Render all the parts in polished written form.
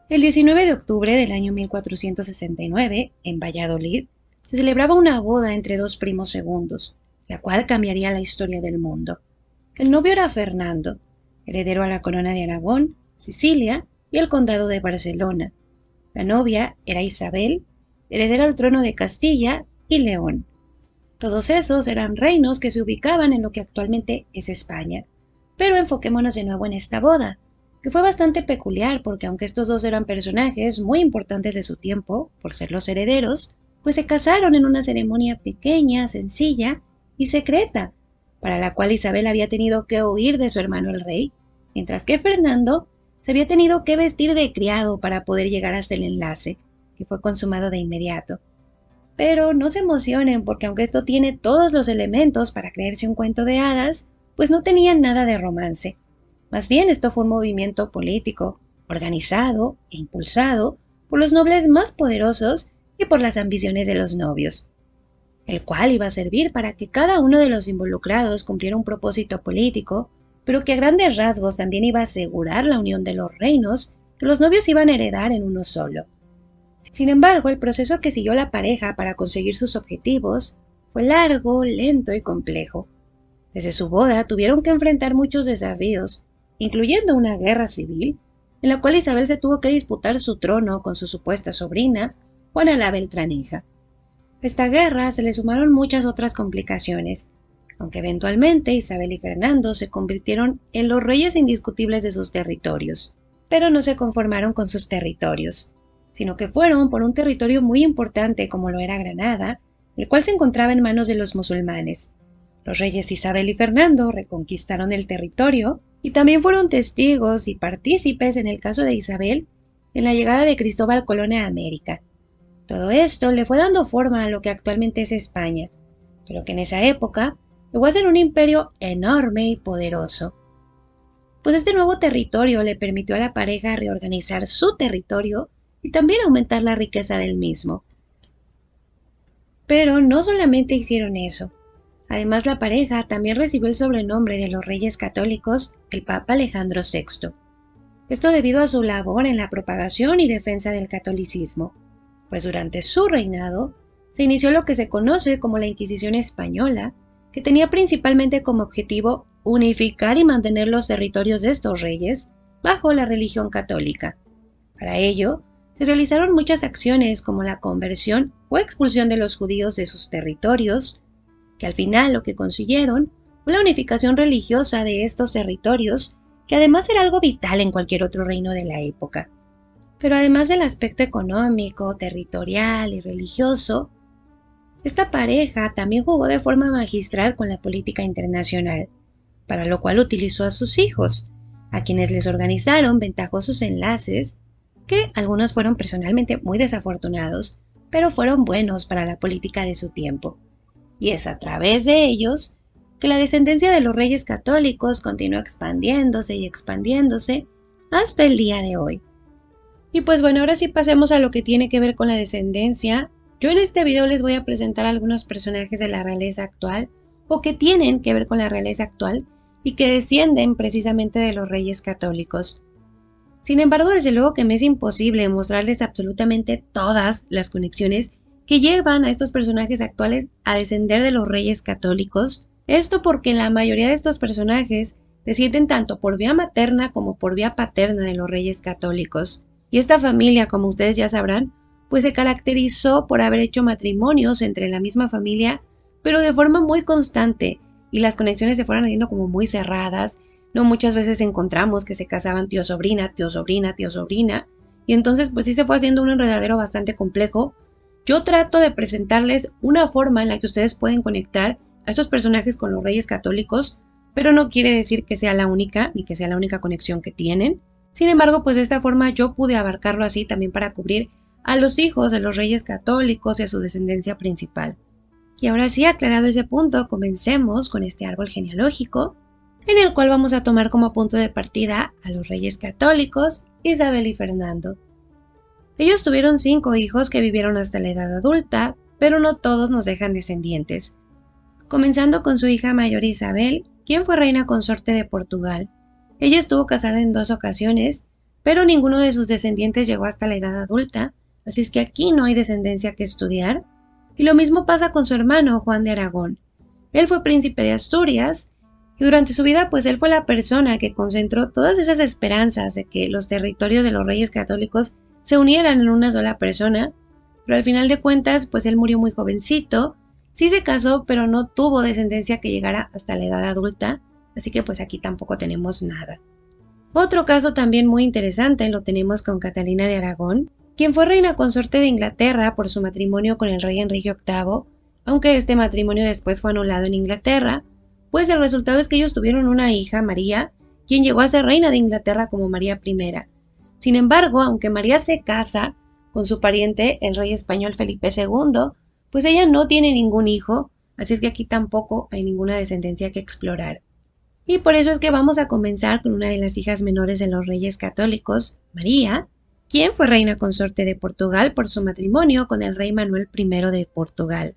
El 19 de octubre del año 1469, en Valladolid, se celebraba una boda entre dos primos segundos, la cual cambiaría la historia del mundo. El novio era Fernando, heredero a la corona de Aragón, Sicilia y el condado de Barcelona. La novia era Isabel, heredera al trono de Castilla y León. Todos esos eran reinos que se ubicaban en lo que actualmente es España. Pero enfoquémonos de nuevo en esta boda, que fue bastante peculiar porque aunque estos dos eran personajes muy importantes de su tiempo, por ser los herederos, pues se casaron en una ceremonia pequeña, sencilla y secreta, para la cual Isabel había tenido que huir de su hermano el rey, mientras que Fernando se había tenido que vestir de criado para poder llegar hasta el enlace, que fue consumado de inmediato. Pero no se emocionen porque aunque esto tiene todos los elementos para creerse un cuento de hadas, pues no tenía nada de romance. Más bien esto fue un movimiento político, organizado e impulsado por los nobles más poderosos y por las ambiciones de los novios, el cual iba a servir para que cada uno de los involucrados cumpliera un propósito político, pero que a grandes rasgos también iba a asegurar la unión de los reinos que los novios iban a heredar en uno solo. Sin embargo, el proceso que siguió la pareja para conseguir sus objetivos fue largo, lento y complejo. Desde su boda tuvieron que enfrentar muchos desafíos, incluyendo una guerra civil, en la cual Isabel se tuvo que disputar su trono con su supuesta sobrina, Juana la Beltraneja. A esta guerra se le sumaron muchas otras complicaciones, aunque eventualmente Isabel y Fernando se convirtieron en los reyes indiscutibles de sus territorios, pero no se conformaron con sus territorios, sino que fueron por un territorio muy importante como lo era Granada, el cual se encontraba en manos de los musulmanes. Los reyes Isabel y Fernando reconquistaron el territorio y también fueron testigos y partícipes en el caso de Isabel en la llegada de Cristóbal Colón a América. Todo esto le fue dando forma a lo que actualmente es España, pero que en esa época llegó a ser un imperio enorme y poderoso. Pues este nuevo territorio le permitió a la pareja reorganizar su territorio y también aumentar la riqueza del mismo. Pero no solamente hicieron eso. Además, la pareja también recibió el sobrenombre de los Reyes Católicos, el Papa Alejandro VI. Esto debido a su labor en la propagación y defensa del catolicismo, pues durante su reinado se inició lo que se conoce como la Inquisición Española, que tenía principalmente como objetivo unificar y mantener los territorios de estos reyes bajo la religión católica. Para ello, se realizaron muchas acciones como la conversión o expulsión de los judíos de sus territorios, que al final lo que consiguieron fue la unificación religiosa de estos territorios, que además era algo vital en cualquier otro reino de la época. Pero además del aspecto económico, territorial y religioso, esta pareja también jugó de forma magistral con la política internacional, para lo cual utilizó a sus hijos, a quienes les organizaron ventajosos enlaces que algunos fueron personalmente muy desafortunados, pero fueron buenos para la política de su tiempo. Y es a través de ellos que la descendencia de los reyes católicos continuó expandiéndose y expandiéndose hasta el día de hoy. Y pues bueno, ahora sí pasemos a lo que tiene que ver con la descendencia. Yo en este video les voy a presentar algunos personajes de la realeza actual, o que tienen que ver con la realeza actual, y que descienden precisamente de los reyes católicos. Sin embargo, desde luego que me es imposible mostrarles absolutamente todas las conexiones que llevan a estos personajes actuales a descender de los reyes católicos. Esto porque la mayoría de estos personajes descienden tanto por vía materna como por vía paterna de los reyes católicos. Y esta familia, como ustedes ya sabrán, pues se caracterizó por haber hecho matrimonios entre la misma familia, pero de forma muy constante, y las conexiones se fueron haciendo como muy cerradas. No muchas veces encontramos que se casaban tío-sobrina, tío-sobrina, tío-sobrina, y entonces pues sí se fue haciendo un enredadero bastante complejo. Yo trato de presentarles una forma en la que ustedes pueden conectar a estos personajes con los reyes católicos, pero no quiere decir que sea la única, ni que sea la única conexión que tienen. Sin embargo, pues de esta forma yo pude abarcarlo así también para cubrir a los hijos de los reyes católicos y a su descendencia principal. Y ahora sí, aclarado ese punto, comencemos con este árbol genealógico, en el cual vamos a tomar como punto de partida a los reyes católicos, Isabel y Fernando. Ellos tuvieron 5 hijos que vivieron hasta la edad adulta, pero no todos nos dejan descendientes. Comenzando con su hija mayor Isabel, quien fue reina consorte de Portugal. Ella estuvo casada en 2 ocasiones, pero ninguno de sus descendientes llegó hasta la edad adulta, así es que aquí no hay descendencia que estudiar. Y lo mismo pasa con su hermano Juan de Aragón. Él fue príncipe de Asturias y durante su vida pues él fue la persona que concentró todas esas esperanzas de que los territorios de los reyes católicos se unieran en una sola persona, pero al final de cuentas pues él murió muy jovencito, sí se casó pero no tuvo descendencia que llegara hasta la edad adulta, así que pues aquí tampoco tenemos nada. Otro caso también muy interesante lo tenemos con Catalina de Aragón, quien fue reina consorte de Inglaterra por su matrimonio con el rey Enrique VIII, aunque este matrimonio después fue anulado en Inglaterra, pues el resultado es que ellos tuvieron una hija, María, quien llegó a ser reina de Inglaterra como María I. Sin embargo, aunque María se casa con su pariente, el rey español Felipe II, pues ella no tiene ningún hijo, así es que aquí tampoco hay ninguna descendencia que explorar. Y por eso es que vamos a comenzar con una de las hijas menores de los reyes católicos, María, quien fue reina consorte de Portugal por su matrimonio con el rey Manuel I de Portugal.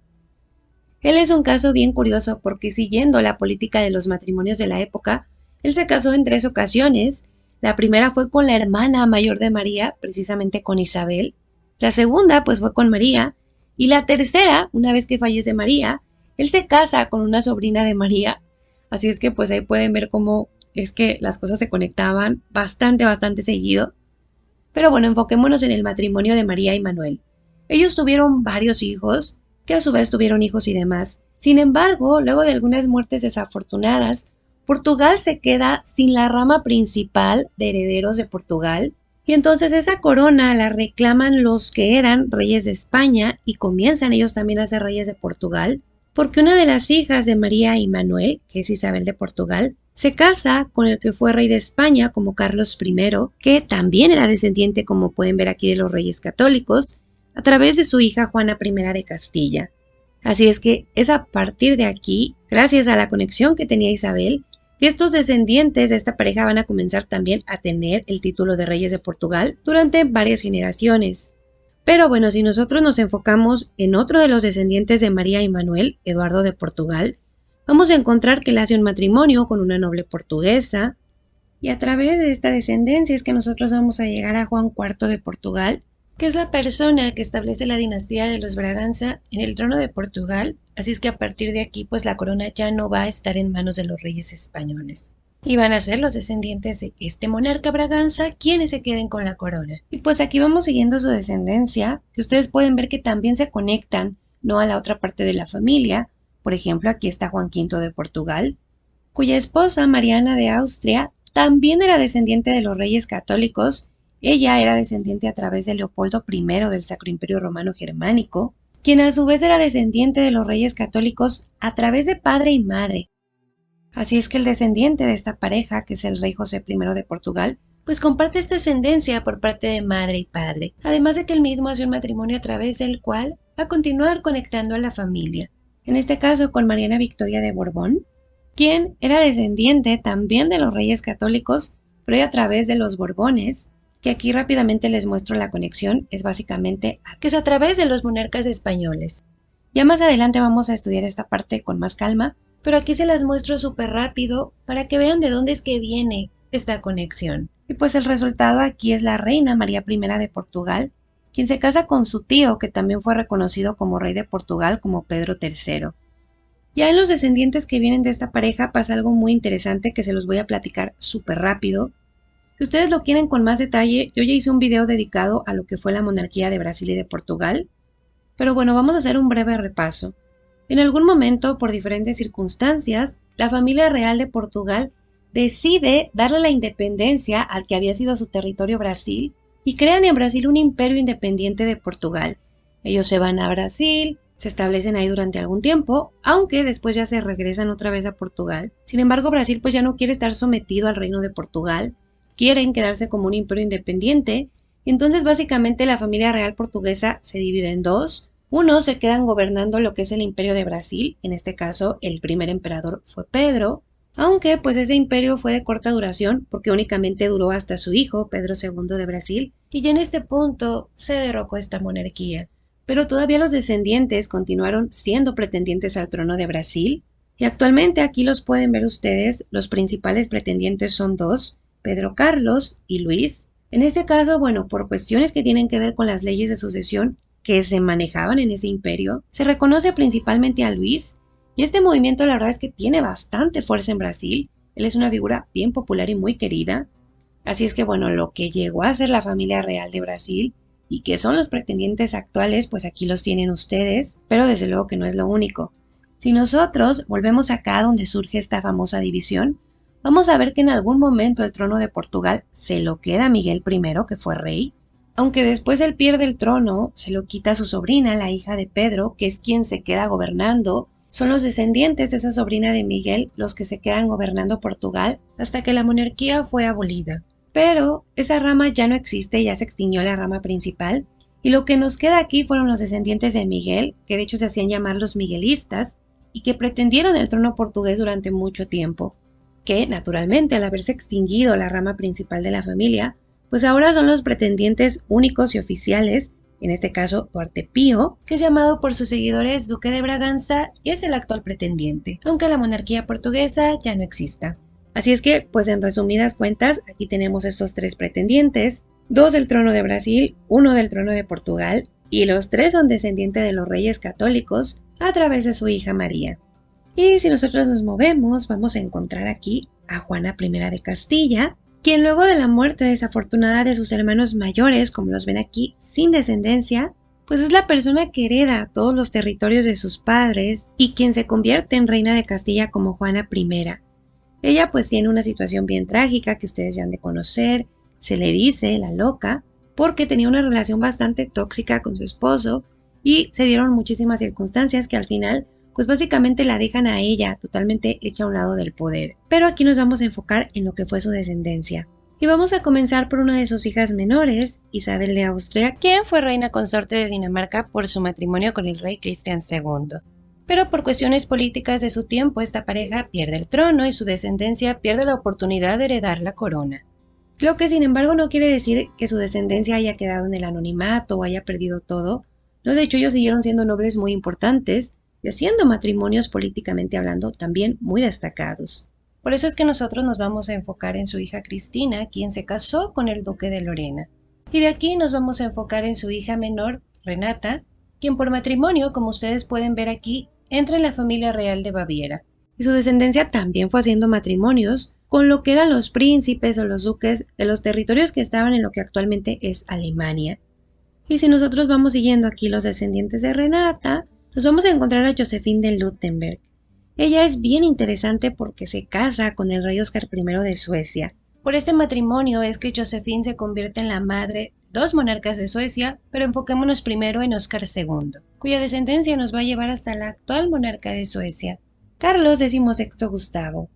Él es un caso bien curioso porque siguiendo la política de los matrimonios de la época, él se casó en 3 ocasiones. La primera fue con la hermana mayor de María, precisamente con Isabel. La segunda pues fue con María. Y la tercera, una vez que fallece María, él se casa con una sobrina de María. Así es que pues ahí pueden ver cómo es que las cosas se conectaban bastante seguido. Pero bueno, enfoquémonos en el matrimonio de María y Manuel. Ellos tuvieron varios hijos, que a su vez tuvieron hijos y demás. Sin embargo, luego de algunas muertes desafortunadas, Portugal se queda sin la rama principal de herederos de Portugal, y entonces esa corona la reclaman los que eran reyes de España y comienzan ellos también a ser reyes de Portugal, porque una de las hijas de María y Manuel, que es Isabel de Portugal, se casa con el que fue rey de España como Carlos I, que también era descendiente, como pueden ver aquí, de los reyes católicos, a través de su hija Juana I de Castilla. Así es que es a partir de aquí, gracias a la conexión que tenía Isabel, que estos descendientes de esta pareja van a comenzar también a tener el título de reyes de Portugal durante varias generaciones. Pero bueno, si nosotros nos enfocamos en otro de los descendientes de María y Manuel, Eduardo de Portugal, vamos a encontrar que él hace un matrimonio con una noble portuguesa, y a través de esta descendencia es que nosotros vamos a llegar a Juan IV de Portugal, que es la persona que establece la dinastía de los Braganza en el trono de Portugal, así es que a partir de aquí pues la corona ya no va a estar en manos de los reyes españoles. Y van a ser los descendientes de este monarca Braganza quienes se queden con la corona. Y pues aquí vamos siguiendo su descendencia, que ustedes pueden ver que también se conectan, no a la otra parte de la familia. Por ejemplo, aquí está Juan V de Portugal, cuya esposa Mariana de Austria también era descendiente de los reyes católicos. Ella era descendiente a través de Leopoldo I del Sacro Imperio Romano Germánico, quien a su vez era descendiente de los reyes católicos a través de padre y madre. Así es que el descendiente de esta pareja, que es el rey José I de Portugal, pues comparte esta ascendencia por parte de madre y padre, además de que él mismo hace un matrimonio a través del cual va a continuar conectando a la familia. En este caso con Mariana Victoria de Borbón, quien era descendiente también de los reyes católicos, pero a través de los Borbones, que aquí rápidamente les muestro la conexión, es básicamente que es a través de los monarcas españoles. Ya más adelante vamos a estudiar esta parte con más calma, pero aquí se las muestro súper rápido para que vean de dónde es que viene esta conexión. Y pues el resultado aquí es la reina María I de Portugal, quien se casa con su tío, que también fue reconocido como rey de Portugal como Pedro III. Ya en los descendientes que vienen de esta pareja pasa algo muy interesante que se los voy a platicar súper rápido. Si ustedes lo quieren con más detalle, yo ya hice un video dedicado a lo que fue la monarquía de Brasil y de Portugal. Pero bueno, vamos a hacer un breve repaso. En algún momento, por diferentes circunstancias, la familia real de Portugal decide darle la independencia al que había sido su territorio Brasil y crean en Brasil un imperio independiente de Portugal. Ellos se van a Brasil, se establecen ahí durante algún tiempo, aunque después ya se regresan otra vez a Portugal. Sin embargo, Brasil pues ya no quiere estar sometido al reino de Portugal, quieren quedarse como un imperio independiente, y entonces básicamente la familia real portuguesa se divide en dos. Unos se quedan gobernando lo que es el imperio de Brasil, en este caso el primer emperador fue Pedro, aunque pues ese imperio fue de corta duración porque únicamente duró hasta su hijo, Pedro II de Brasil, y ya en este punto se derrocó esta monarquía. Pero todavía los descendientes continuaron siendo pretendientes al trono de Brasil, y actualmente aquí los pueden ver ustedes, los principales pretendientes son dos, Pedro Carlos y Luis. En este caso, bueno, por cuestiones que tienen que ver con las leyes de sucesión que se manejaban en ese imperio, se reconoce principalmente a Luis, y este movimiento la verdad es que tiene bastante fuerza en Brasil. Él es una figura bien popular y muy querida. Así es que bueno, lo que llegó a ser la familia real de Brasil y que son los pretendientes actuales, pues aquí los tienen ustedes, pero desde luego que no es lo único. Si nosotros volvemos acá donde surge esta famosa división, vamos a ver que en algún momento el trono de Portugal se lo queda a Miguel I, que fue rey, aunque después él pierde el trono, se lo quita a su sobrina, la hija de Pedro, que es quien se queda gobernando. Son los descendientes de esa sobrina de Miguel los que se quedan gobernando Portugal hasta que la monarquía fue abolida. Pero esa rama ya no existe, ya se extinguió la rama principal, y lo que nos queda aquí fueron los descendientes de Miguel, que de hecho se hacían llamar los miguelistas, y que pretendieron el trono portugués durante mucho tiempo, que naturalmente al haberse extinguido la rama principal de la familia, pues ahora son los pretendientes únicos y oficiales, en este caso Duarte Pío, que es llamado por sus seguidores Duque de Braganza y es el actual pretendiente, aunque la monarquía portuguesa ya no exista. Así es que, pues en resumidas cuentas, aquí tenemos estos tres pretendientes, dos del trono de Brasil, uno del trono de Portugal, y los tres son descendientes de los reyes católicos a través de su hija María. Y si nosotros nos movemos, vamos a encontrar aquí a Juana I de Castilla, quien luego de la muerte desafortunada de sus hermanos mayores, como los ven aquí, sin descendencia, pues es la persona que hereda todos los territorios de sus padres y quien se convierte en reina de Castilla como Juana I. Ella pues tiene una situación bien trágica que ustedes ya han de conocer, se le dice la loca, porque tenía una relación bastante tóxica con su esposo y se dieron muchísimas circunstancias que al final pues básicamente la dejan a ella totalmente hecha a un lado del poder. Pero aquí nos vamos a enfocar en lo que fue su descendencia. Y vamos a comenzar por una de sus hijas menores, Isabel de Austria, quien fue reina consorte de Dinamarca por su matrimonio con el rey Cristian II. Pero por cuestiones políticas de su tiempo, esta pareja pierde el trono y su descendencia pierde la oportunidad de heredar la corona. Lo que sin embargo no quiere decir que su descendencia haya quedado en el anonimato o haya perdido todo. No, de hecho ellos siguieron siendo nobles muy importantes y haciendo matrimonios políticamente hablando también muy destacados. Por eso es que nosotros nos vamos a enfocar en su hija Cristina, quien se casó con el duque de Lorena. Y de aquí nos vamos a enfocar en su hija menor, Renata, quien por matrimonio, como ustedes pueden ver aquí, entra en la familia real de Baviera. Y su descendencia también fue haciendo matrimonios con lo que eran los príncipes o los duques de los territorios que estaban en lo que actualmente es Alemania. Y si nosotros vamos siguiendo aquí los descendientes de Renata, nos vamos a encontrar a Josephine de Luttenberg. Ella es bien interesante porque se casa con el rey Oscar I de Suecia. Por este matrimonio es que Josephine se convierte en la madre de dos monarcas de Suecia, pero enfoquémonos primero en Oscar II, cuya descendencia nos va a llevar hasta la actual monarca de Suecia, Carlos XVI Gustavo.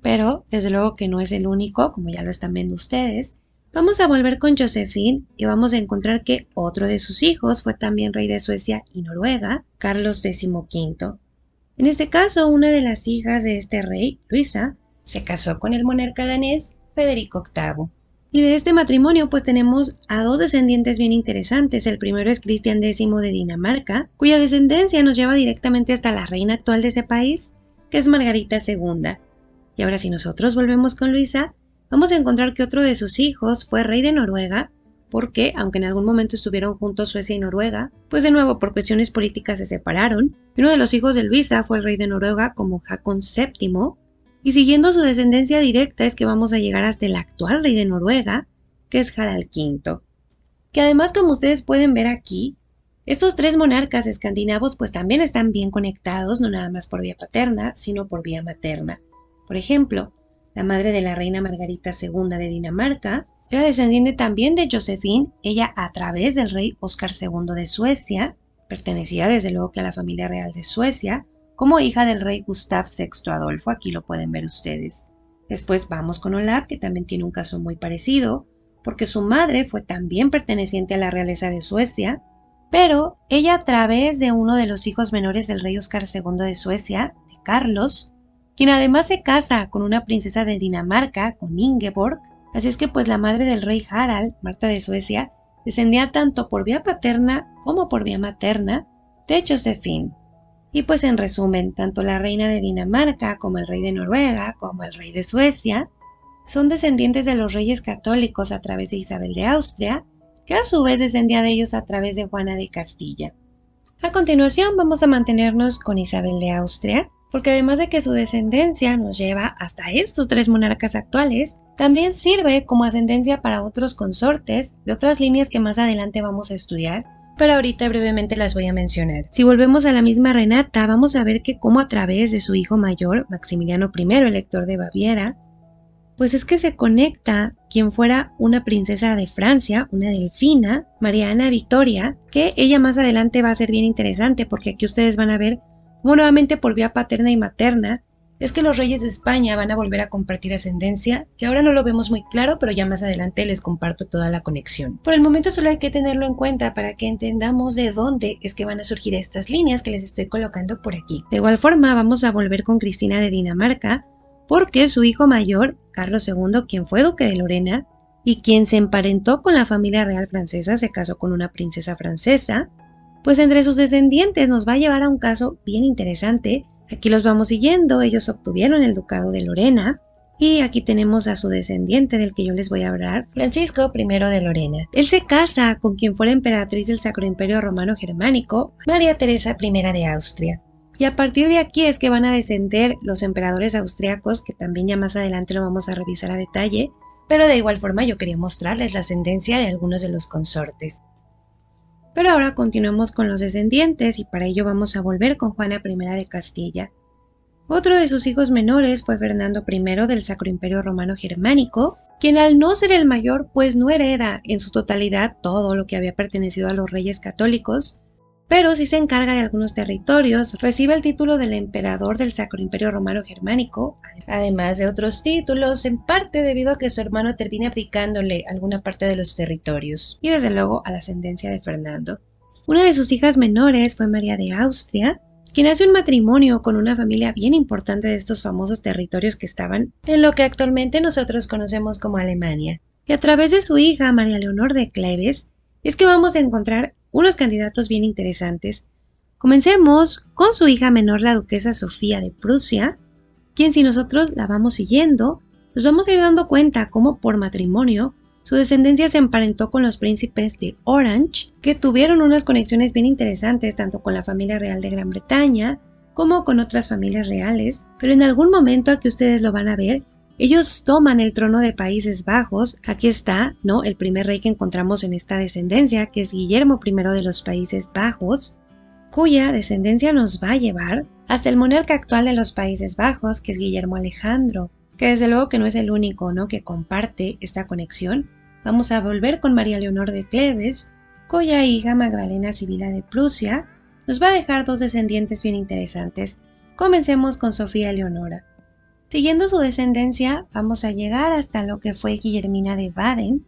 Pero, desde luego que no es el único, como ya lo están viendo ustedes. Vamos a volver con Josephine y vamos a encontrar que otro de sus hijos fue también rey de Suecia y Noruega, Carlos XV. En este caso, una de las hijas de este rey, Luisa, se casó con el monarca danés Federico VIII. Y de este matrimonio pues tenemos a dos descendientes bien interesantes. El primero es Cristian X de Dinamarca, cuya descendencia nos lleva directamente hasta la reina actual de ese país, que es Margarita II. Y ahora si nosotros volvemos con Luisa, vamos a encontrar que otro de sus hijos fue rey de Noruega, porque, aunque en algún momento estuvieron juntos Suecia y Noruega, pues de nuevo por cuestiones políticas se separaron, y uno de los hijos de Luisa fue el rey de Noruega como Håkon VII, y siguiendo su descendencia directa es que vamos a llegar hasta el actual rey de Noruega, que es Harald V. Que además, como ustedes pueden ver aquí, estos tres monarcas escandinavos pues también están bien conectados, no nada más por vía paterna, sino por vía materna. Por ejemplo, la madre de la reina Margarita II de Dinamarca era descendiente también de Josephine, ella a través del rey Oscar II de Suecia, pertenecía desde luego que a la familia real de Suecia, como hija del rey Gustav VI Adolfo, aquí lo pueden ver ustedes. Después vamos con Olaf, que también tiene un caso muy parecido, porque su madre fue también perteneciente a la realeza de Suecia, pero ella a través de uno de los hijos menores del rey Oscar II de Suecia, de Carlos, quien además se casa con una princesa de Dinamarca, con Ingeborg. Así es que pues la madre del rey Harald, Marta de Suecia, descendía tanto por vía paterna como por vía materna de Josephine. Y pues en resumen, tanto la reina de Dinamarca como el rey de Noruega como el rey de Suecia son descendientes de los reyes católicos a través de Isabel de Austria, que a su vez descendía de ellos a través de Juana de Castilla. A continuación vamos a mantenernos con Isabel de Austria, porque además de que su descendencia nos lleva hasta estos 3 monarcas actuales, también sirve como ascendencia para otros consortes de otras líneas que más adelante vamos a estudiar, pero ahorita brevemente las voy a mencionar. Si volvemos a la misma Renata, vamos a ver que como a través de su hijo mayor, Maximiliano I, elector de Baviera, pues es que se conecta quien fuera una princesa de Francia, una delfina, María Ana Victoria, que ella más adelante va a ser bien interesante porque aquí ustedes van a ver cómo nuevamente por vía paterna y materna es que los reyes de España van a volver a compartir ascendencia, que ahora no lo vemos muy claro, pero ya más adelante les comparto toda la conexión. Por el momento solo hay que tenerlo en cuenta para que entendamos de dónde es que van a surgir estas líneas que les estoy colocando por aquí. De igual forma vamos a volver con Cristina de Dinamarca, porque su hijo mayor, Carlos II, quien fue duque de Lorena y quien se emparentó con la familia real francesa, se casó con una princesa francesa, pues entre sus descendientes nos va a llevar a un caso bien interesante. Aquí los vamos siguiendo, ellos obtuvieron el ducado de Lorena y aquí tenemos a su descendiente del que yo les voy a hablar, Francisco I de Lorena. Él se casa con quien fuera emperatriz del Sacro Imperio Romano Germánico, María Teresa I de Austria. Y a partir de aquí es que van a descender los emperadores austriacos, que también ya más adelante lo vamos a revisar a detalle, pero de igual forma yo quería mostrarles la ascendencia de algunos de los consortes. Pero ahora continuamos con los descendientes y para ello vamos a volver con Juana I de Castilla. Otro de sus hijos menores fue Fernando I del Sacro Imperio Romano Germánico, quien al no ser el mayor pues no hereda en su totalidad todo lo que había pertenecido a los reyes católicos, pero sí se encarga de algunos territorios, recibe el título del emperador del Sacro Imperio Romano Germánico, además de otros títulos, en parte debido a que su hermano termina abdicándole alguna parte de los territorios, y desde luego a la ascendencia de Fernando. Una de sus hijas menores fue María de Austria, quien hace un matrimonio con una familia bien importante de estos famosos territorios que estaban en lo que actualmente nosotros conocemos como Alemania. Y a través de su hija, María Leonor de Cleves, es que vamos a encontrar unos candidatos bien interesantes. Comencemos con su hija menor, la duquesa Sofía de Prusia, quien si nosotros la vamos siguiendo, nos vamos a ir dando cuenta cómo por matrimonio su descendencia se emparentó con los príncipes de Orange, que tuvieron unas conexiones bien interesantes tanto con la familia real de Gran Bretaña como con otras familias reales, pero en algún momento aquí ustedes lo van a ver, ellos toman el trono de Países Bajos. Aquí está, ¿no?, el primer rey que encontramos en esta descendencia, que es Guillermo I de los Países Bajos, cuya descendencia nos va a llevar hasta el monarca actual de los Países Bajos, que es Guillermo Alejandro, que desde luego que no es el único, ¿no?, que comparte esta conexión. Vamos a volver con María Leonor de Cleves, cuya hija Magdalena Sibila de Prusia nos va a dejar 2 descendientes bien interesantes. Comencemos con Sofía Eleonora. Siguiendo su descendencia, vamos a llegar hasta lo que fue Guillermina de Baden,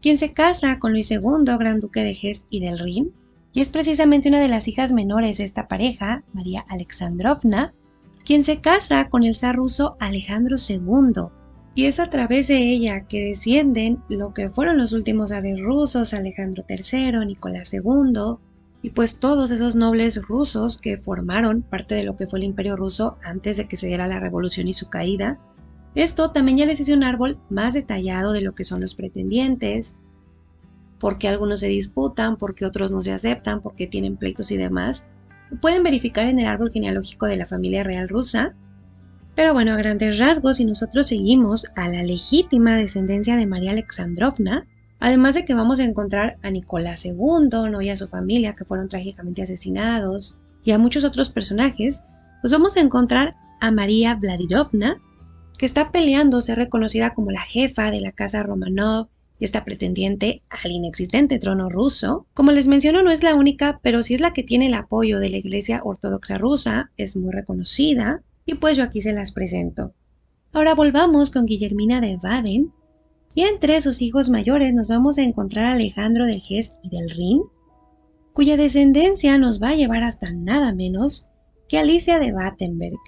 quien se casa con Luis II, Gran Duque de Hesse y del Rin, y es precisamente una de las hijas menores de esta pareja, María Alexandrovna, quien se casa con el zar ruso Alejandro II, y es a través de ella que descienden lo que fueron los últimos zares rusos, Alejandro III, Nicolás II, y pues todos esos nobles rusos que formaron parte de lo que fue el Imperio Ruso antes de que se diera la revolución y su caída. Esto también ya les hice un árbol más detallado de lo que son los pretendientes, por qué algunos se disputan, por qué otros no se aceptan, por qué tienen pleitos y demás. Lo pueden verificar en el árbol genealógico de la familia real rusa. Pero bueno, a grandes rasgos, si nosotros seguimos a la legítima descendencia de María Alexandrovna, además de que vamos a encontrar a Nicolás II, ¿no?, y a su familia que fueron trágicamente asesinados, y a muchos otros personajes, pues vamos a encontrar a María Vladirovna, que está peleando ser reconocida como la jefa de la casa Romanov y está pretendiente al inexistente trono ruso. Como les menciono, no es la única, pero sí es la que tiene el apoyo de la Iglesia Ortodoxa rusa, es muy reconocida, y pues yo aquí se las presento. Ahora volvamos con Guillermina de Baden, y entre sus hijos mayores nos vamos a encontrar a Alejandro de Hesse y del Rin, cuya descendencia nos va a llevar hasta nada menos que Alicia de Battenberg,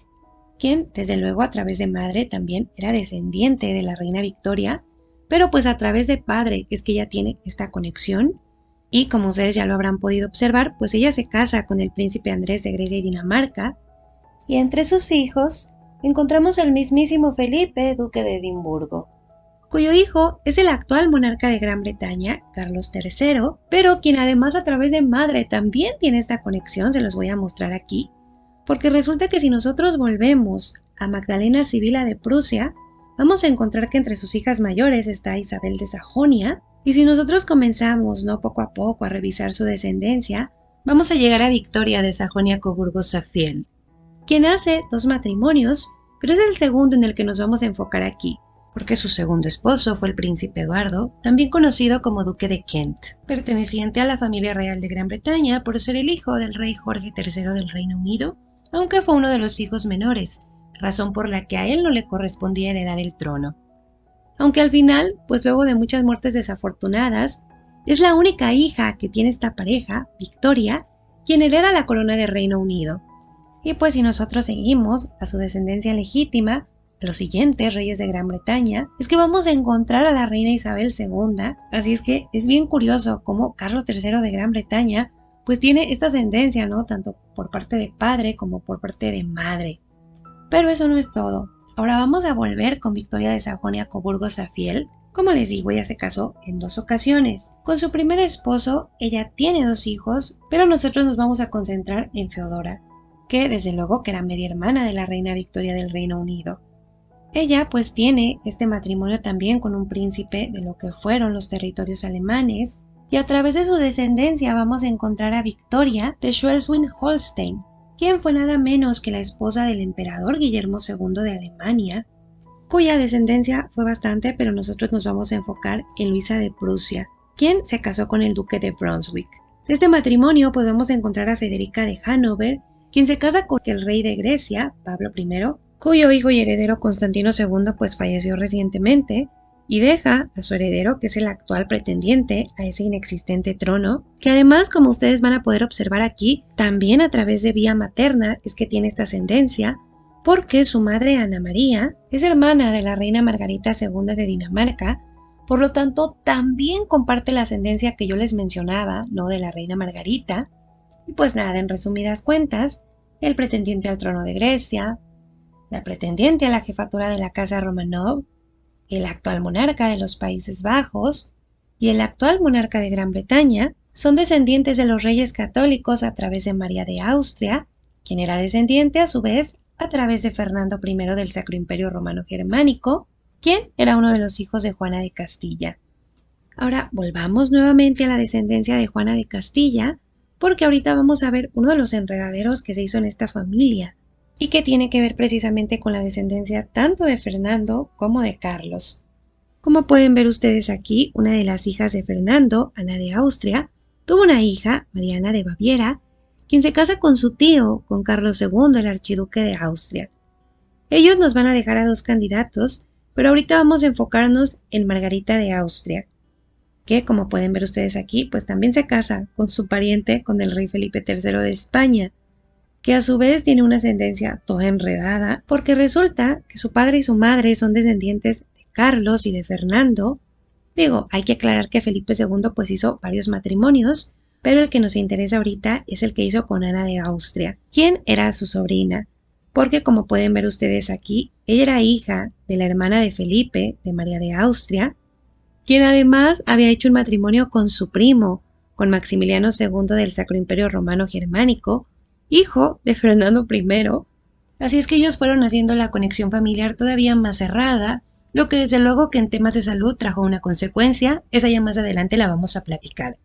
quien desde luego a través de madre también era descendiente de la reina Victoria, pero pues a través de padre es que ella tiene esta conexión, y como ustedes ya lo habrán podido observar, pues ella se casa con el príncipe Andrés de Grecia y Dinamarca, y entre sus hijos encontramos al mismísimo Felipe, duque de Edimburgo. cuyo hijo es el actual monarca de Gran Bretaña, Carlos III, pero quien además a través de madre también tiene esta conexión, se los voy a mostrar aquí, porque resulta que si nosotros volvemos a Magdalena Sibila de Prusia, vamos a encontrar que entre sus hijas mayores está Isabel de Sajonia, y si nosotros comenzamos, poco a poco a revisar su descendencia, vamos a llegar a Victoria de Sajonia-Coburgo-Safien, quien hace 2 matrimonios, pero es el segundo en el que nos vamos a enfocar aquí, porque su segundo esposo fue el príncipe Eduardo, también conocido como duque de Kent, perteneciente a la familia real de Gran Bretaña por ser el hijo del rey Jorge III del Reino Unido, aunque fue uno de los hijos menores, razón por la que a él no le correspondía heredar el trono. Aunque al final, pues luego de muchas muertes desafortunadas, es la única hija que tiene esta pareja, Victoria, quien hereda la corona de Reino Unido. Y pues si nosotros seguimos a su descendencia legítima, a los siguientes reyes de Gran Bretaña, es que vamos a encontrar a la reina Isabel II, así es que es bien curioso cómo Carlos III de Gran Bretaña pues tiene esta ascendencia, tanto por parte de padre como por parte de madre. Pero eso no es todo. Ahora vamos a volver con Victoria de Sajonia-Coburgo-Safien. Como les digo, ella se casó en 2 ocasiones. Con su primer esposo, ella tiene 2 hijos, pero nosotros nos vamos a concentrar en Feodora, que desde luego que era media hermana de la reina Victoria del Reino Unido. Ella pues tiene este matrimonio también con un príncipe de lo que fueron los territorios alemanes, y a través de su descendencia vamos a encontrar a Victoria de Schleswig-Holstein, quien fue nada menos que la esposa del emperador Guillermo II de Alemania, cuya descendencia fue bastante, pero nosotros nos vamos a enfocar en Luisa de Prusia, quien se casó con el duque de Brunswick. De este matrimonio pues vamos a encontrar a Federica de Hannover, quien se casa con el rey de Grecia, Pablo I, cuyo hijo y heredero Constantino II pues falleció recientemente, y deja a su heredero, que es el actual pretendiente a ese inexistente trono, que además, como ustedes van a poder observar aquí, también a través de vía materna es que tiene esta ascendencia, porque su madre Ana María es hermana de la reina Margarita II de Dinamarca, por lo tanto también comparte la ascendencia que yo les mencionaba, de la reina Margarita. Y pues nada, en resumidas cuentas, el pretendiente al trono de Grecia, la pretendiente a la jefatura de la casa Romanov, el actual monarca de los Países Bajos y el actual monarca de Gran Bretaña son descendientes de los reyes católicos a través de María de Austria, quien era descendiente a su vez a través de Fernando I del Sacro Imperio Romano Germánico, quien era uno de los hijos de Juana de Castilla. Ahora volvamos nuevamente a la descendencia de Juana de Castilla, porque ahorita vamos a ver uno de los enredaderos que se hizo en esta familia, y que tiene que ver precisamente con la descendencia tanto de Fernando como de Carlos. Como pueden ver ustedes aquí, una de las hijas de Fernando, Ana de Austria, tuvo una hija, Mariana de Baviera, quien se casa con su tío, con Carlos II, el archiduque de Austria. Ellos nos van a dejar a 2 candidatos, pero ahorita vamos a enfocarnos en Margarita de Austria, que como pueden ver ustedes aquí, pues también se casa con su pariente, con el rey Felipe III de España, que a su vez tiene una ascendencia toda enredada, porque resulta que su padre y su madre son descendientes de Carlos y de Fernando. Hay que aclarar que Felipe II pues hizo varios matrimonios, pero el que nos interesa ahorita es el que hizo con Ana de Austria, quien era su sobrina, porque como pueden ver ustedes aquí, ella era hija de la hermana de Felipe, de María de Austria, quien además había hecho un matrimonio con su primo, con Maximiliano II del Sacro Imperio Romano Germánico, hijo de Fernando I, así es que ellos fueron haciendo la conexión familiar todavía más cerrada, lo que desde luego que en temas de salud trajo una consecuencia, esa ya más adelante la vamos a platicar.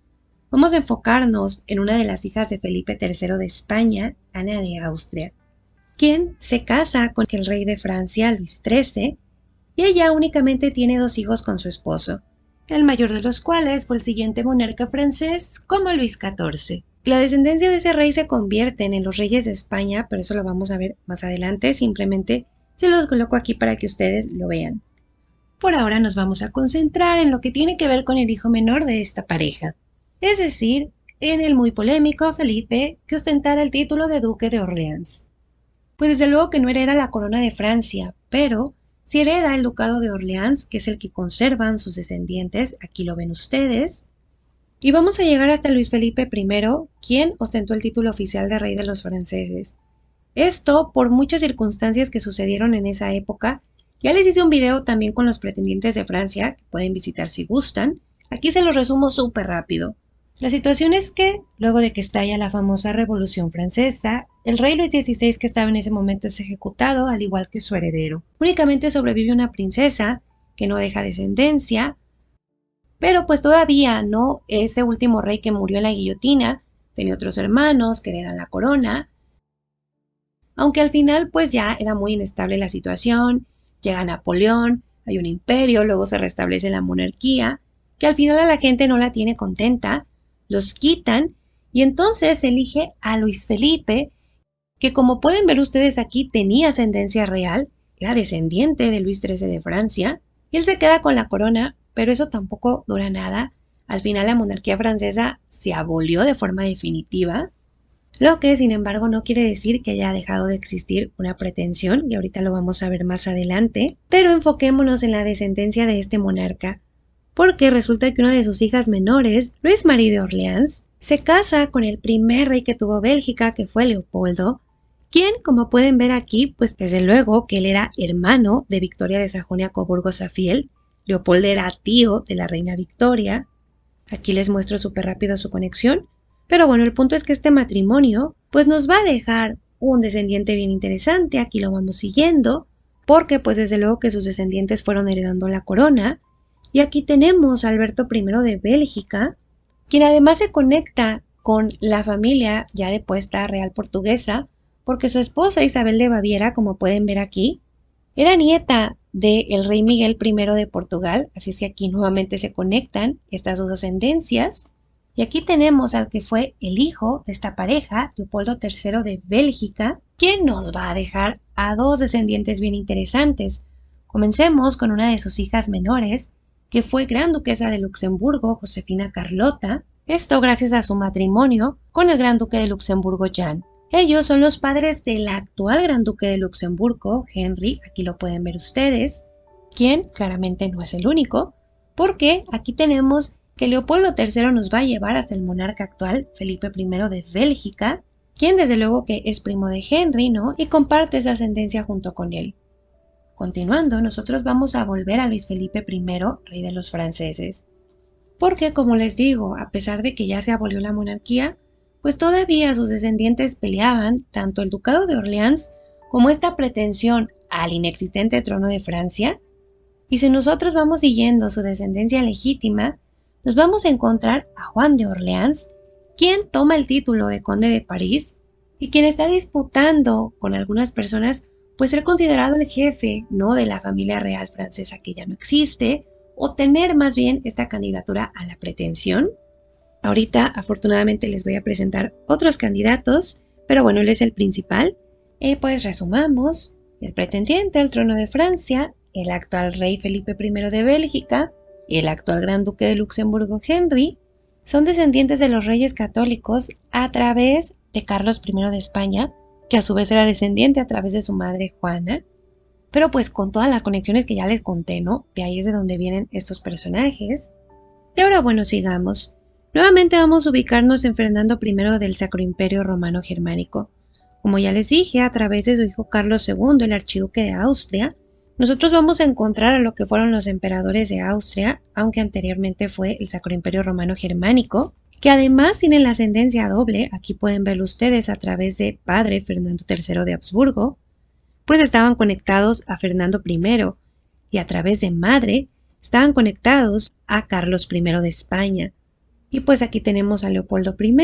Vamos a enfocarnos en una de las hijas de Felipe III de España, Ana de Austria, quien se casa con el rey de Francia, Luis XIII, y ella únicamente tiene 2 hijos con su esposo, el mayor de los cuales fue el siguiente monarca francés como Luis XIV. La descendencia de ese rey se convierten en los reyes de España, pero eso lo vamos a ver más adelante, simplemente se los coloco aquí para que ustedes lo vean. Por ahora nos vamos a concentrar en lo que tiene que ver con el hijo menor de esta pareja, es decir, en el muy polémico Felipe, que ostentara el título de duque de Orleans. Pues desde luego que no hereda la corona de Francia, pero sí hereda el ducado de Orleans, que es el que conservan sus descendientes, aquí lo ven ustedes. Y vamos a llegar hasta Luis Felipe I, quien ostentó el título oficial de rey de los franceses. Esto por muchas circunstancias que sucedieron en esa época Ya les hice un video también con los pretendientes de Francia, que pueden visitar si gustan. Aquí se los resumo súper rápido. La situación es que, luego de que estalla la famosa Revolución Francesa, el rey Luis XVI que estaba en ese momento es ejecutado, al igual que su heredero. Únicamente sobrevive una princesa que no deja descendencia, pero pues todavía no, ese último rey que murió en la guillotina tenía otros hermanos que heredan la corona, aunque al final pues ya era muy inestable la situación, llega Napoleón, hay un imperio, luego se restablece la monarquía, que al final a la gente no la tiene contenta, los quitan y entonces se elige a Luis Felipe, que como pueden ver ustedes aquí tenía ascendencia real, era descendiente de Luis XIII de Francia, y él se queda con la corona, pero eso tampoco dura nada. Al final la monarquía francesa se abolió de forma definitiva, lo que sin embargo no quiere decir que haya dejado de existir una pretensión, y ahorita lo vamos a ver más adelante, pero enfoquémonos en la descendencia de este monarca, porque resulta que una de sus hijas menores, Luis Marie de Orleans, se casa con el primer rey que tuvo Bélgica, que fue Leopoldo, quien, como pueden ver aquí, pues desde luego que él era hermano de Victoria de Sajonia-Coburgo-Saffield. Leopoldo era tío de la reina Victoria. Aquí les muestro súper rápido su conexión. Pero bueno, el punto es que este matrimonio pues nos va a dejar un descendiente bien interesante. Aquí lo vamos siguiendo, porque pues desde luego que sus descendientes fueron heredando la corona. Y aquí tenemos a Alberto I de Bélgica, quien además se conecta con la familia ya depuesta real portuguesa, porque su esposa Isabel de Baviera, como pueden ver aquí, era nieta del rey Miguel I de Portugal, así es que aquí nuevamente se conectan estas dos ascendencias. Y aquí tenemos al que fue el hijo de esta pareja, Leopoldo III de Bélgica, quien nos va a dejar a dos descendientes bien interesantes. Comencemos con una de sus hijas menores, que fue gran duquesa de Luxemburgo, Josefina Carlota, esto gracias a su matrimonio con el gran duque de Luxemburgo, Jan. Ellos son los padres del actual gran duque de Luxemburgo, Henry, aquí lo pueden ver ustedes, quien claramente no es el único, porque aquí tenemos que Leopoldo III nos va a llevar hasta el monarca actual, Felipe I de Bélgica, quien desde luego que es primo de Henry, ¿no? Y comparte esa ascendencia junto con él. Continuando, nosotros vamos a volver a Luis Felipe I, rey de los franceses. Porque, como les digo, a pesar de que ya se abolió la monarquía, pues todavía sus descendientes peleaban tanto el ducado de Orleans como esta pretensión al inexistente trono de Francia. Y si nosotros vamos siguiendo su descendencia legítima, nos vamos a encontrar a Juan de Orleans, quien toma el título de conde de París y quien está disputando con algunas personas pues ser considerado el jefe, ¿no?, de la familia real francesa que ya no existe, o tener más bien esta candidatura a la pretensión. Ahorita afortunadamente les voy a presentar otros candidatos, pero bueno, él es el principal. Pues resumamos, el pretendiente al trono de Francia, el actual rey Felipe I de Bélgica y el actual gran duque de Luxemburgo Henry, son descendientes de los reyes católicos a través de Carlos I de España, que a su vez era descendiente a través de su madre Juana, pero pues con todas las conexiones que ya les conté, ¿no? De ahí es de donde vienen estos personajes. Y ahora bueno, sigamos. Nuevamente vamos a ubicarnos en Fernando I del Sacro Imperio Romano Germánico. Como ya les dije, a través de su hijo Carlos II, el archiduque de Austria, nosotros vamos a encontrar a lo que fueron los emperadores de Austria, aunque anteriormente fue el Sacro Imperio Romano Germánico, que además tienen la ascendencia doble, aquí pueden verlo ustedes a través de padre Fernando III de Habsburgo, pues estaban conectados a Fernando I, y a través de madre estaban conectados a Carlos I de España. Y pues aquí tenemos a Leopoldo I,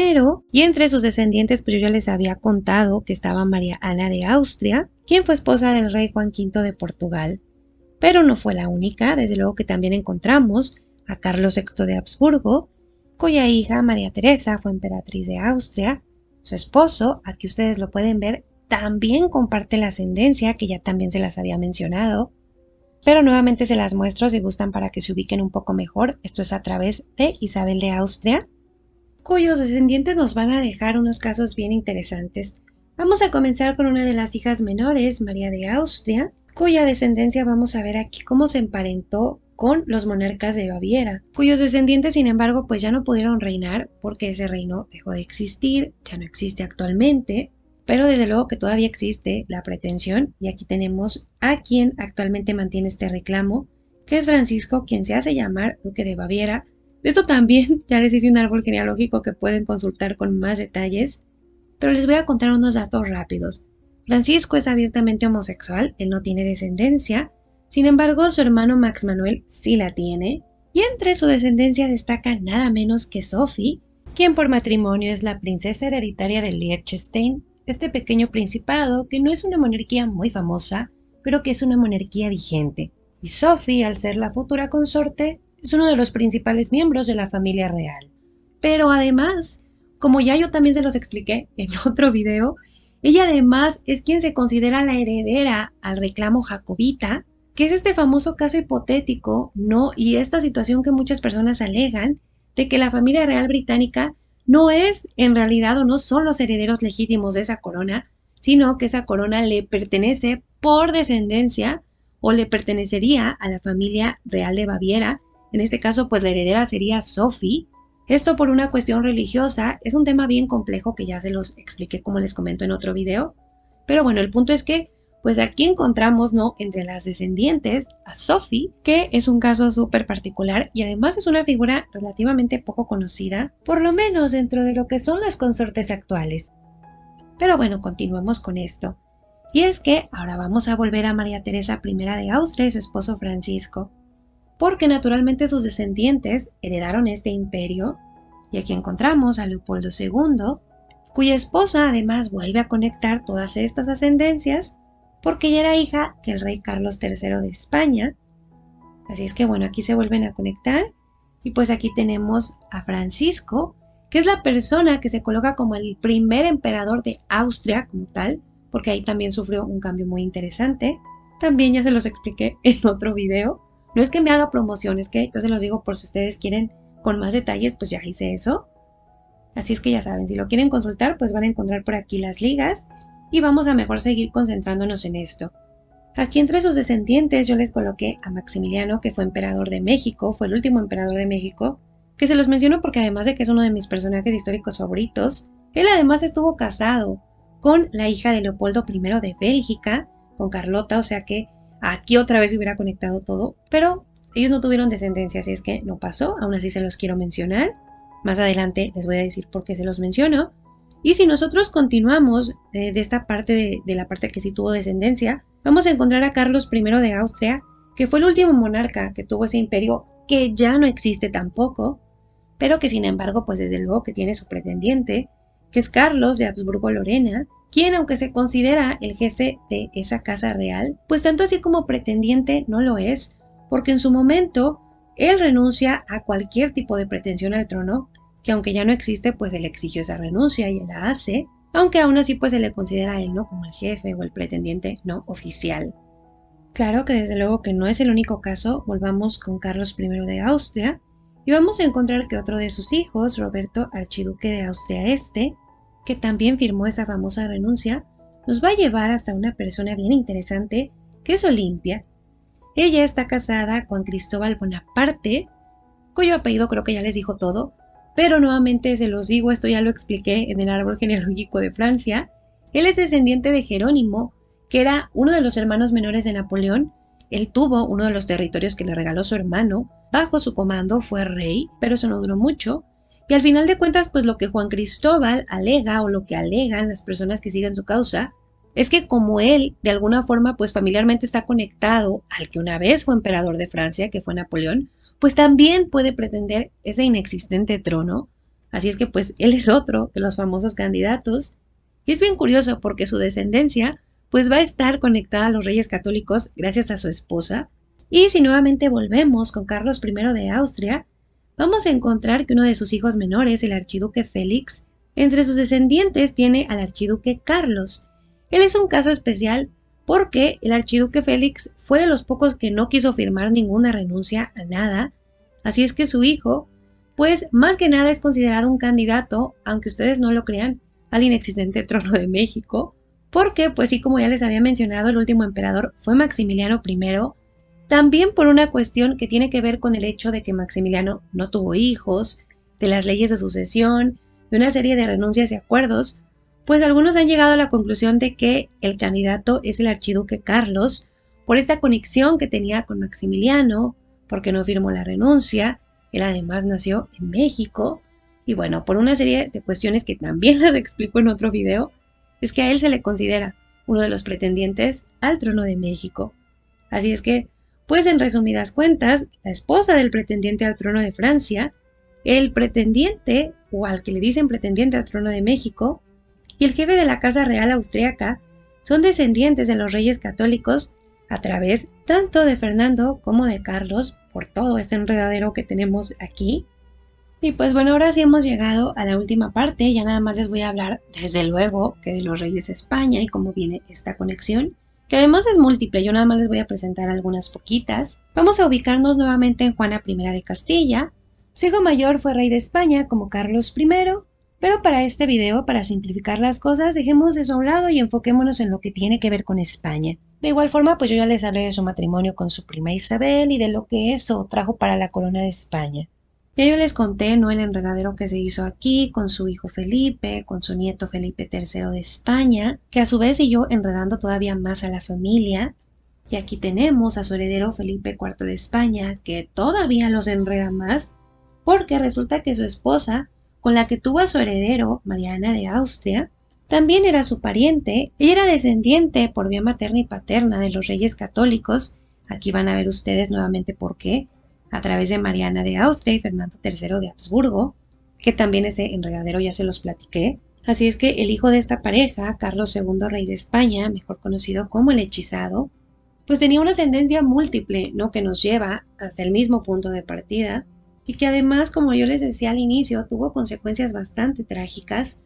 y entre sus descendientes pues yo ya les había contado que estaba María Ana de Austria, quien fue esposa del rey Juan V de Portugal. Pero no fue la única, desde luego que también encontramos a Carlos VI de Habsburgo, cuya hija María Teresa fue emperatriz de Austria. Su esposo, aquí ustedes lo pueden ver, también comparte la ascendencia, que ya también se las había mencionado. Pero nuevamente se las muestro si gustan para que se ubiquen un poco mejor. Esto es a través de Isabel de Austria, cuyos descendientes nos van a dejar unos casos bien interesantes. Vamos a comenzar con una de las hijas menores, María de Austria, cuya descendencia vamos a ver aquí cómo se emparentó con los monarcas de Baviera, cuyos descendientes sin embargo pues ya no pudieron reinar porque ese reino dejó de existir, ya no existe actualmente. Pero desde luego que todavía existe la pretensión y aquí tenemos a quien actualmente mantiene este reclamo, que es Francisco, quien se hace llamar Duque de Baviera. De esto también ya les hice un árbol genealógico que pueden consultar con más detalles, pero les voy a contar unos datos rápidos. Francisco es abiertamente homosexual, él no tiene descendencia, sin embargo su hermano Max Manuel sí la tiene, y entre su descendencia destaca nada menos que Sophie, quien por matrimonio es la princesa hereditaria de Liechtenstein, este pequeño principado que no es una monarquía muy famosa, pero que es una monarquía vigente. Y Sophie, al ser la futura consorte, es uno de los principales miembros de la familia real. Pero además, como ya yo también se los expliqué en otro video, ella además es quien se considera la heredera al reclamo jacobita, que es este famoso caso hipotético, ¿no? Y esta situación que muchas personas alegan de que la familia real británica no es en realidad o no son los herederos legítimos de esa corona, sino que esa corona le pertenece por descendencia o le pertenecería a la familia real de Baviera. En este caso, pues la heredera sería Sophie. Esto por una cuestión religiosa es un tema bien complejo que ya se los expliqué como les comento en otro video. Pero bueno, el punto es que pues aquí encontramos, ¿no?, entre las descendientes a Sophie, que es un caso súper particular y además es una figura relativamente poco conocida, por lo menos dentro de lo que son las consortes actuales. Pero bueno, continuemos con esto. Y es que ahora vamos a volver a María Teresa I de Austria y su esposo Francisco, porque naturalmente sus descendientes heredaron este imperio, y aquí encontramos a Leopoldo II, cuya esposa además vuelve a conectar todas estas ascendencias, porque ella era hija del rey Carlos III de España. Así es que bueno, aquí se vuelven a conectar, y pues aquí tenemos a Francisco, que es la persona que se coloca como el primer emperador de Austria como tal, porque ahí también sufrió un cambio muy interesante. También ya se los expliqué en otro video. No es que me haga promoción, es que yo se los digo por si ustedes quieren con más detalles, pues ya hice eso. Así es que ya saben, si lo quieren consultar, pues van a encontrar por aquí las ligas y vamos a mejor seguir concentrándonos en esto. Aquí entre sus descendientes yo les coloqué a Maximiliano, que fue emperador de México, fue el último emperador de México, que se los menciono porque además de que es uno de mis personajes históricos favoritos, él además estuvo casado con la hija de Leopoldo I de Bélgica, con Carlota, o sea que aquí otra vez hubiera conectado todo, pero ellos no tuvieron descendencia, así es que no pasó, aún así se los quiero mencionar. Más adelante les voy a decir por qué se los menciono. Y si nosotros continuamos de esta parte de la parte que sí tuvo descendencia, vamos a encontrar a Carlos I de Austria, que fue el último monarca que tuvo ese imperio, que ya no existe tampoco, pero que sin embargo, pues desde luego que tiene su pretendiente, que es Carlos de Habsburgo-Lorena, quien aunque se considera el jefe de esa casa real, pues tanto así como pretendiente no lo es, porque en su momento él renuncia a cualquier tipo de pretensión al trono, que aunque ya no existe, pues él exigió esa renuncia y él la hace, aunque aún así pues se le considera a él, ¿no?, como el jefe o el pretendiente no oficial. Claro que desde luego que no es el único caso, volvamos con Carlos I de Austria, y vamos a encontrar que otro de sus hijos, Roberto, archiduque de Austria Este, que también firmó esa famosa renuncia, nos va a llevar hasta una persona bien interesante, que es Olimpia. Ella está casada con Cristóbal Bonaparte, cuyo apellido creo que ya les dijo todo, pero nuevamente se los digo, esto ya lo expliqué en el árbol genealógico de Francia. Él es descendiente de Jerónimo, que era uno de los hermanos menores de Napoleón. Él tuvo uno de los territorios que le regaló su hermano, bajo su comando fue rey, pero eso no duró mucho. Y al final de cuentas, pues lo que Juan Cristóbal alega, o lo que alegan las personas que siguen su causa, es que como él, de alguna forma, pues familiarmente está conectado al que una vez fue emperador de Francia, que fue Napoleón, pues también puede pretender ese inexistente trono. Así es que pues él es otro de los famosos candidatos. Y es bien curioso porque su descendencia pues va a estar conectada a los reyes católicos gracias a su esposa. Y si nuevamente volvemos con Carlos I de Austria, vamos a encontrar que uno de sus hijos menores, el archiduque Félix, entre sus descendientes tiene al archiduque Carlos. Él es un caso especial porque el archiduque Félix fue de los pocos que no quiso firmar ninguna renuncia a nada, así es que su hijo, pues más que nada es considerado un candidato, aunque ustedes no lo crean, al inexistente trono de México, porque pues sí, como ya les había mencionado, el último emperador fue Maximiliano I, también por una cuestión que tiene que ver con el hecho de que Maximiliano no tuvo hijos, de las leyes de sucesión, de una serie de renuncias y acuerdos, Pues algunos han llegado a la conclusión de que el candidato es el archiduque Carlos, por esta conexión que tenía con Maximiliano, porque no firmó la renuncia, él además nació en México, y bueno, por una serie de cuestiones que también las explico en otro video, es que a él se le considera uno de los pretendientes al trono de México. Así es que, pues en resumidas cuentas, la esposa del pretendiente al trono de Francia, el pretendiente, o al que le dicen pretendiente al trono de México, y el jefe de la Casa Real Austriaca son descendientes de los reyes católicos a través tanto de Fernando como de Carlos, por todo este enredadero que tenemos aquí. Y pues bueno, ahora sí hemos llegado a la última parte, ya nada más les voy a hablar desde luego que de los reyes de España y cómo viene esta conexión, que además es múltiple, yo nada más les voy a presentar algunas poquitas. Vamos a ubicarnos nuevamente en Juana I de Castilla. Su hijo mayor fue rey de España como Carlos I, pero para este video, para simplificar las cosas, dejemos eso a un lado y enfoquémonos en lo que tiene que ver con España. De igual forma, pues yo ya les hablé de su matrimonio con su prima Isabel y de lo que eso trajo para la corona de España. Ya yo les conté, ¿no?, el enredadero que se hizo aquí con su hijo Felipe, con su nieto Felipe III de España, que a su vez siguió enredando todavía más a la familia. Y aquí tenemos a su heredero Felipe IV de España, que todavía los enreda más, porque resulta que su esposa, con la que tuvo a su heredero, Mariana de Austria, también era su pariente. Ella era descendiente por vía materna y paterna de los reyes católicos. Aquí van a ver ustedes nuevamente por qué, a través de Mariana de Austria y Fernando III de Habsburgo, que también ese enredadero ya se los platiqué. Así es que el hijo de esta pareja, Carlos II, rey de España, mejor conocido como el hechizado, pues tenía una ascendencia múltiple, ¿no?, que nos lleva hasta el mismo punto de partida, y que además, como yo les decía al inicio, tuvo consecuencias bastante trágicas,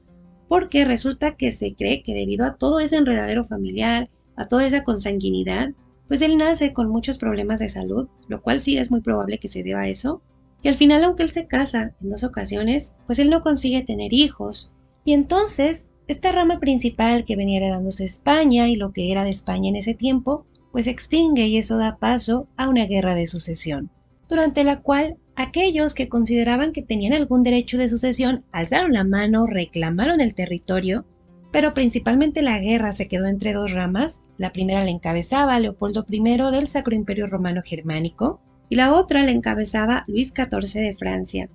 porque resulta que se cree que debido a todo ese enredadero familiar, a toda esa consanguinidad, pues él nace con muchos problemas de salud, lo cual sí es muy probable que se deba a eso, y al final, aunque él se casa en 2 ocasiones, pues él no consigue tener hijos, y entonces esta rama principal que venía heredándose España y lo que era de España en ese tiempo, pues se extingue y eso da paso a una guerra de sucesión, durante la cual aquellos que consideraban que tenían algún derecho de sucesión alzaron la mano, reclamaron el territorio, pero principalmente la guerra se quedó entre 2 ramas. La primera la encabezaba Leopoldo I del Sacro Imperio Romano Germánico y la otra la encabezaba Luis XIV de Francia.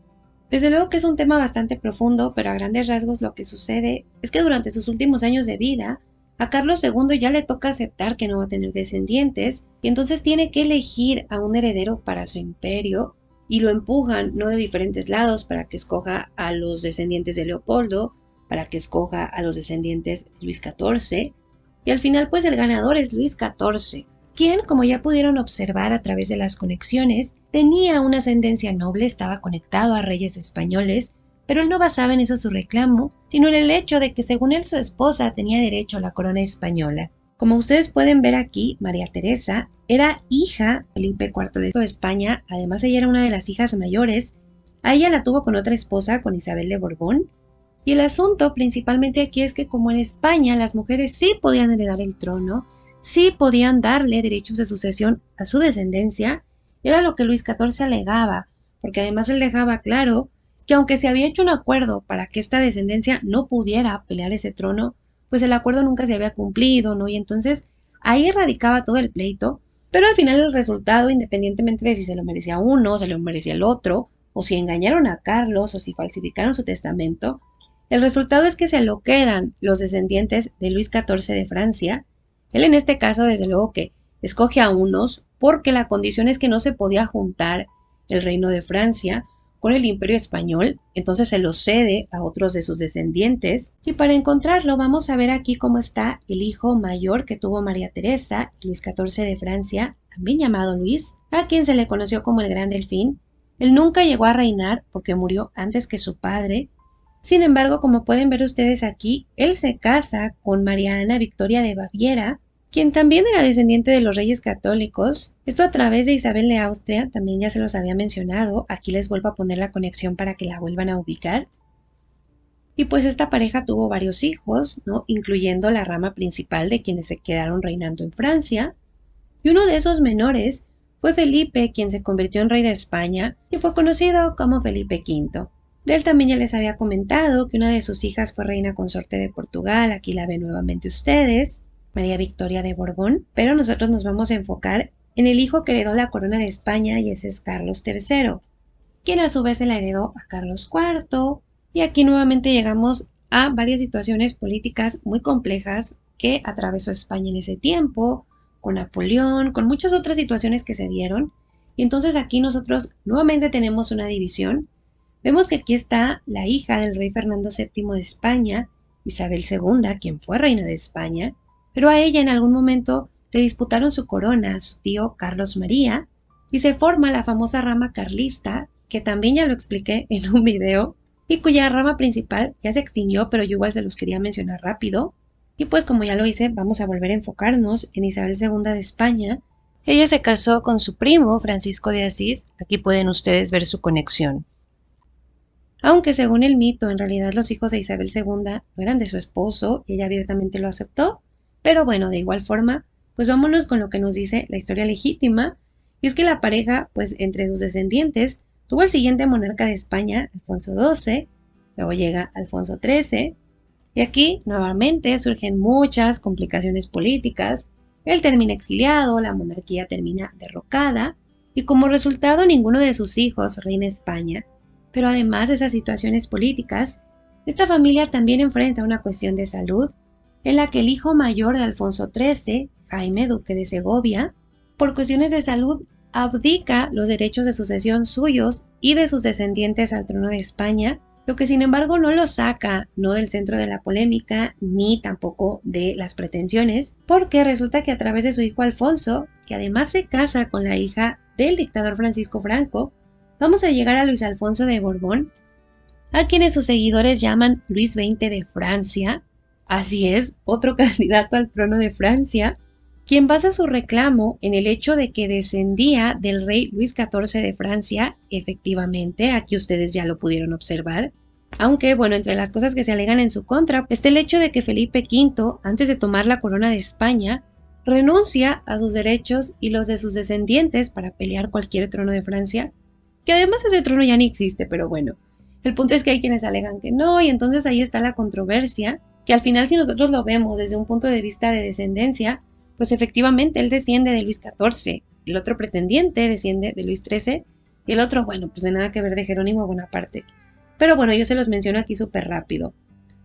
Desde luego que es un tema bastante profundo, pero a grandes rasgos lo que sucede es que durante sus últimos años de vida, a Carlos II ya le toca aceptar que no va a tener descendientes y entonces tiene que elegir a un heredero para su imperio y lo empujan, ¿no?, de diferentes lados para que escoja a los descendientes de Leopoldo, para que escoja a los descendientes de Luis XIV, y al final pues el ganador es Luis XIV, quien, como ya pudieron observar a través de las conexiones, tenía una ascendencia noble, estaba conectado a reyes españoles, pero él no basaba en eso su reclamo, sino en el hecho de que según él su esposa tenía derecho a la corona española. Como ustedes pueden ver aquí, María Teresa era hija de Felipe IV de España, además ella era una de las hijas mayores, a ella la tuvo con otra esposa, con Isabel de Borbón, y el asunto principalmente aquí es que como en España las mujeres sí podían heredar el trono, sí podían darle derechos de sucesión a su descendencia, era lo que Luis XIV alegaba, porque además él dejaba claro que aunque se había hecho un acuerdo para que esta descendencia no pudiera pelear ese trono, pues el acuerdo nunca se había cumplido, ¿no? Y entonces ahí radicaba todo el pleito, pero al final el resultado, independientemente de si se lo merecía uno, se lo merecía el otro, o si engañaron a Carlos, o si falsificaron su testamento, el resultado es que se lo quedan los descendientes de Luis XIV de Francia. Él en este caso, desde luego que escoge a unos, porque la condición es que no se podía juntar el reino de Francia con el Imperio Español, entonces se lo cede a otros de sus descendientes, y para encontrarlo vamos a ver aquí cómo está el hijo mayor que tuvo María Teresa, Luis XIV de Francia, también llamado Luis, a quien se le conoció como el Gran Delfín. Él nunca llegó a reinar porque murió antes que su padre. Sin embargo, como pueden ver ustedes aquí, él se casa con María Ana Victoria de Baviera, quien también era descendiente de los reyes católicos, esto a través de Isabel de Austria, también ya se los había mencionado, aquí les vuelvo a poner la conexión para que la vuelvan a ubicar. Y pues esta pareja tuvo varios hijos, ¿no?, incluyendo la rama principal de quienes se quedaron reinando en Francia, y uno de esos menores fue Felipe, quien se convirtió en rey de España y fue conocido como Felipe V. De él también ya les había comentado que una de sus hijas fue reina consorte de Portugal, aquí la ven nuevamente ustedes, María Victoria de Borbón, pero nosotros nos vamos a enfocar en el hijo que heredó la corona de España y ese es Carlos III, quien a su vez se la heredó a Carlos IV, y aquí nuevamente llegamos a varias situaciones políticas muy complejas que atravesó España en ese tiempo, con Napoleón, con muchas otras situaciones que se dieron, y entonces aquí nosotros nuevamente tenemos una división. Vemos que aquí está la hija del rey Fernando VII de España, Isabel II, quien fue reina de España, pero a ella en algún momento le disputaron su corona a su tío Carlos María, y se forma la famosa rama carlista, que también ya lo expliqué en un video, y cuya rama principal ya se extinguió, pero yo igual se los quería mencionar rápido. Y pues como ya lo hice, vamos a volver a enfocarnos en Isabel II de España. Ella se casó con su primo, Francisco de Asís, aquí pueden ustedes ver su conexión. Aunque según el mito, en realidad los hijos de Isabel II no eran de su esposo y ella abiertamente lo aceptó, pero bueno, de igual forma, pues vámonos con lo que nos dice la historia legítima, y es que la pareja, pues entre sus descendientes, tuvo el siguiente monarca de España, Alfonso XII, luego llega Alfonso XIII, y aquí nuevamente surgen muchas complicaciones políticas, él termina exiliado, la monarquía termina derrocada, y como resultado ninguno de sus hijos reina España. Pero además de esas situaciones políticas, esta familia también enfrenta una cuestión de salud, en la que el hijo mayor de Alfonso XIII, Jaime, duque de Segovia, por cuestiones de salud, abdica los derechos de sucesión suyos y de sus descendientes al trono de España, lo que sin embargo no lo saca no del centro de la polémica ni tampoco de las pretensiones, porque resulta que a través de su hijo Alfonso, que además se casa con la hija del dictador Francisco Franco, vamos a llegar a Luis Alfonso de Borbón, a quienes sus seguidores llaman Luis XX de Francia, así es, otro candidato al trono de Francia, quien basa su reclamo en el hecho de que descendía del rey Luis XIV de Francia, efectivamente, aquí ustedes ya lo pudieron observar, aunque, bueno, entre las cosas que se alegan en su contra está el hecho de que Felipe V, antes de tomar la corona de España, renuncia a sus derechos y los de sus descendientes para pelear cualquier trono de Francia, que además ese trono ya ni existe, pero bueno, el punto es que hay quienes alegan que no, y entonces ahí está la controversia, que al final si nosotros lo vemos desde un punto de vista de descendencia, pues efectivamente él desciende de Luis XIV, el otro pretendiente desciende de Luis XIII, y el otro, bueno, pues de nada que ver de Jerónimo Bonaparte. Pero bueno, yo se los menciono aquí súper rápido.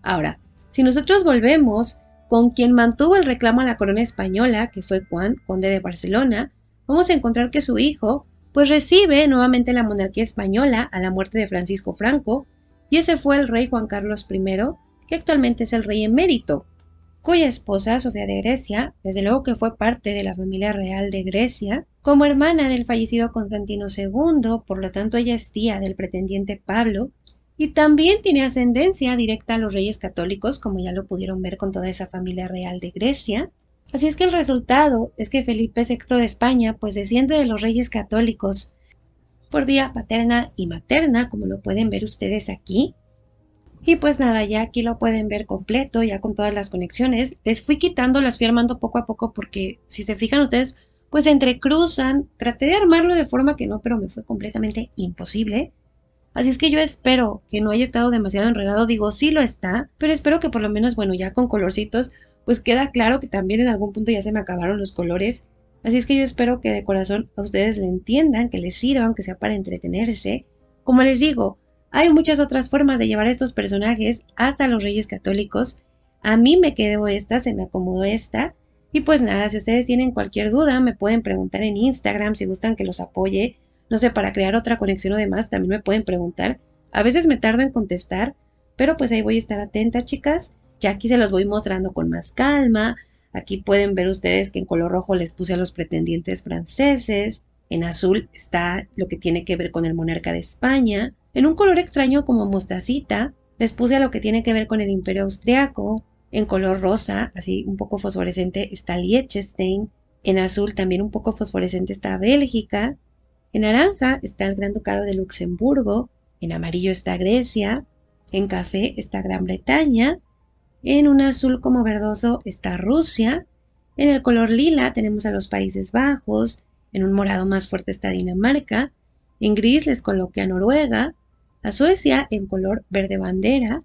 Ahora, si nosotros volvemos con quien mantuvo el reclamo a la corona española, que fue Juan, conde de Barcelona, vamos a encontrar que su hijo, pues recibe nuevamente la monarquía española a la muerte de Francisco Franco, y ese fue el rey Juan Carlos I, que actualmente es el rey emérito, cuya esposa, Sofía de Grecia, desde luego que fue parte de la familia real de Grecia, como hermana del fallecido Constantino II, por lo tanto ella es tía del pretendiente Pablo, y también tiene ascendencia directa a los reyes católicos, como ya lo pudieron ver con toda esa familia real de Grecia. Así es que el resultado es que Felipe VI de España pues desciende de los reyes católicos por vía paterna y materna, como lo pueden ver ustedes aquí. Y pues nada, ya aquí lo pueden ver completo, ya con todas las conexiones. Les fui quitando, las fui armando poco a poco porque si se fijan ustedes, pues se entrecruzan. Traté de armarlo de forma que no, pero me fue completamente imposible. Así es que yo espero que no haya estado demasiado enredado. Digo, sí lo está, pero espero que por lo menos, bueno, ya con colorcitos, pues queda claro que también en algún punto ya se me acabaron los colores. Así es que yo espero que de corazón a ustedes le entiendan, que les sirva, aunque sea para entretenerse. Como les digo, hay muchas otras formas de llevar a estos personajes hasta los reyes católicos. A mí me quedó esta, se me acomodó esta. Y pues nada, si ustedes tienen cualquier duda, me pueden preguntar en Instagram si gustan que los apoye. No sé, para crear otra conexión o demás, también me pueden preguntar. A veces me tardo en contestar, pero pues ahí voy a estar atenta, chicas. Ya aquí se los voy mostrando con más calma. Aquí pueden ver ustedes que en color rojo les puse a los pretendientes franceses. En azul está lo que tiene que ver con el monarca de España. En un color extraño como mostacita, les puse a lo que tiene que ver con el imperio austriaco. En color rosa, así un poco fosforescente, está Liechtenstein. En azul también un poco fosforescente está Bélgica. En naranja está el Gran Ducado de Luxemburgo. En amarillo está Grecia. En café está Gran Bretaña. En un azul como verdoso está Rusia. En el color lila tenemos a los Países Bajos. En un morado más fuerte está Dinamarca. En gris les coloqué a Noruega. a Suecia en color verde bandera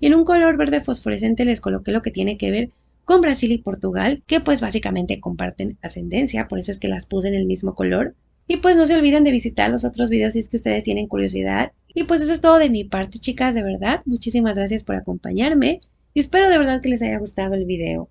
y en un color verde fosforescente les coloqué lo que tiene que ver con Brasil y Portugal, que pues básicamente comparten ascendencia, por eso es que las puse en el mismo color. Y pues no se olviden de visitar los otros videos si es que ustedes tienen curiosidad. Y pues eso es todo de mi parte, chicas, de verdad. Muchísimas gracias por acompañarme y espero de verdad que les haya gustado el video.